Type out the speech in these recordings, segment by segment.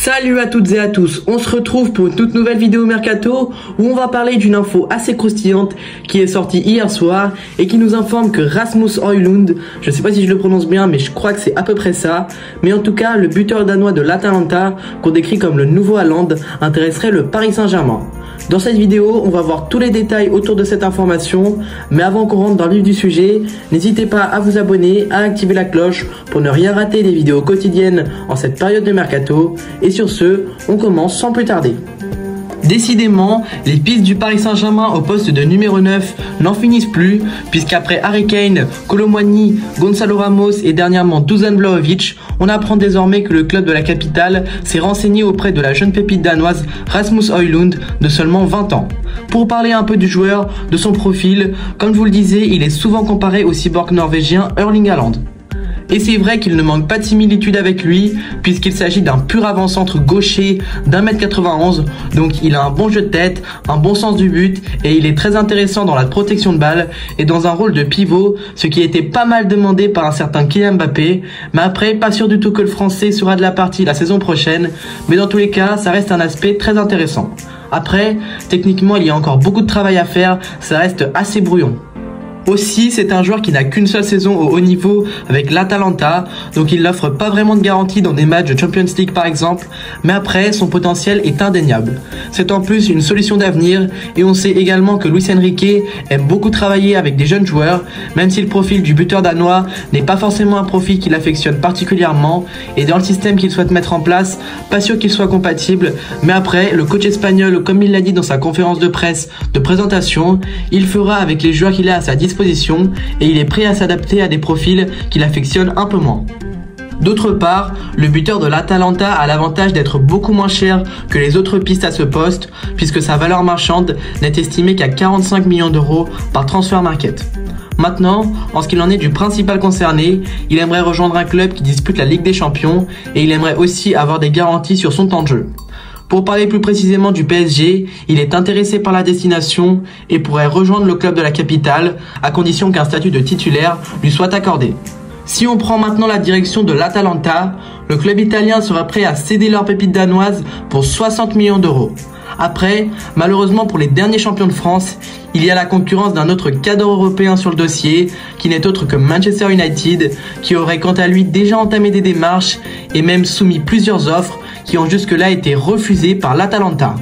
Salut à toutes et à tous, on se retrouve pour une toute nouvelle vidéo Mercato où on va parler d'une info assez croustillante qui est sortie hier soir et qui nous informe que Rasmus Højlund, je sais pas si je le prononce bien mais je crois que c'est à peu près ça, mais en tout cas le buteur danois de l'Atalanta, qu'on décrit comme le nouveau Haaland, intéresserait le Paris Saint-Germain. Dans cette vidéo, on va voir tous les détails autour de cette information, mais avant qu'on rentre dans le vif du sujet, n'hésitez pas à vous abonner, à activer la cloche pour ne rien rater des vidéos quotidiennes en cette période de Mercato. Et sur ce, on commence sans plus tarder. Décidément, les pistes du Paris Saint-Germain au poste de numéro 9 n'en finissent plus, puisqu'après Harry Kane, Kolo Muani, Gonzalo Ramos et dernièrement Dusan Vlahovic, on apprend désormais que le club de la capitale s'est renseigné auprès de la jeune pépite danoise Rasmus Højlund de seulement 20 ans. Pour parler un peu du joueur, de son profil, comme je vous le disais, il est souvent comparé au cyborg norvégien Erling Haaland. Et c'est vrai qu'il ne manque pas de similitude avec lui, puisqu'il s'agit d'un pur avant-centre gaucher d'1m91, donc il a un bon jeu de tête, un bon sens du but, et il est très intéressant dans la protection de balle, et dans un rôle de pivot, ce qui était pas mal demandé par un certain Kylian Mbappé, mais après, pas sûr du tout que le français sera de la partie la saison prochaine, mais dans tous les cas, ça reste un aspect très intéressant. Après, techniquement, il y a encore beaucoup de travail à faire, ça reste assez brouillon. Aussi, c'est un joueur qui n'a qu'une seule saison au haut niveau avec l'Atalanta, donc il n'offre pas vraiment de garantie dans des matchs de Champions League par exemple, mais après, son potentiel est indéniable. C'est en plus une solution d'avenir, et on sait également que Luis Enrique aime beaucoup travailler avec des jeunes joueurs, même si le profil du buteur danois n'est pas forcément un profil qu'il affectionne particulièrement, et dans le système qu'il souhaite mettre en place, pas sûr qu'il soit compatible, mais après, le coach espagnol, comme il l'a dit dans sa conférence de presse de présentation, il fera avec les joueurs qu'il a à sa disposition et il est prêt à s'adapter à des profils qu'il affectionne un peu moins. D'autre part, le buteur de l'Atalanta a l'avantage d'être beaucoup moins cher que les autres pistes à ce poste, puisque sa valeur marchande n'est estimée qu'à 45 millions d'euros par transfer market. Maintenant, en ce qu'il en est du principal concerné, il aimerait rejoindre un club qui dispute la Ligue des Champions et il aimerait aussi avoir des garanties sur son temps de jeu. Pour parler plus précisément du PSG, il est intéressé par la destination et pourrait rejoindre le club de la capitale à condition qu'un statut de titulaire lui soit accordé. Si on prend maintenant la direction de l'Atalanta, le club italien sera prêt à céder leur pépite danoise pour 60 millions d'euros. Après, malheureusement pour les derniers champions de France, il y a la concurrence d'un autre cadre européen sur le dossier, qui n'est autre que Manchester United, qui aurait quant à lui déjà entamé des démarches et même soumis plusieurs offres qui ont jusque-là été refusées par l'Atalanta.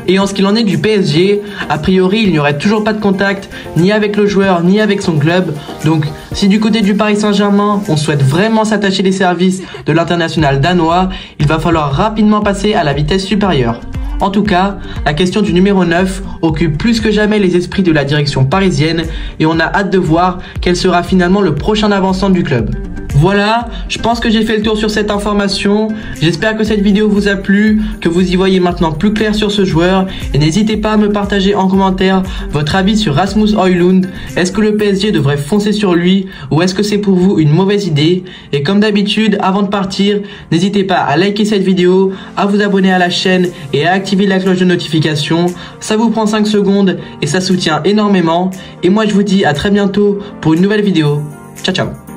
Et en ce qu'il en est du PSG, a priori il n'y aurait toujours pas de contact ni avec le joueur ni avec son club, donc si du côté du Paris Saint-Germain on souhaite vraiment s'attacher les services de l'international danois, il va falloir rapidement passer à la vitesse supérieure. En tout cas, la question du numéro 9 occupe plus que jamais les esprits de la direction parisienne et on a hâte de voir quel sera finalement le prochain avançant du club. Voilà, je pense que j'ai fait le tour sur cette information. J'espère que cette vidéo vous a plu, que vous y voyez maintenant plus clair sur ce joueur. Et n'hésitez pas à me partager en commentaire votre avis sur Rasmus Højlund. Est-ce que le PSG devrait foncer sur lui ou est-ce que c'est pour vous une mauvaise idée? Et comme d'habitude, avant de partir, n'hésitez pas à liker cette vidéo, à vous abonner à la chaîne et à activer la cloche de notification. Ça vous prend 5 secondes et ça soutient énormément. Et moi je vous dis à très bientôt pour une nouvelle vidéo. Ciao ciao.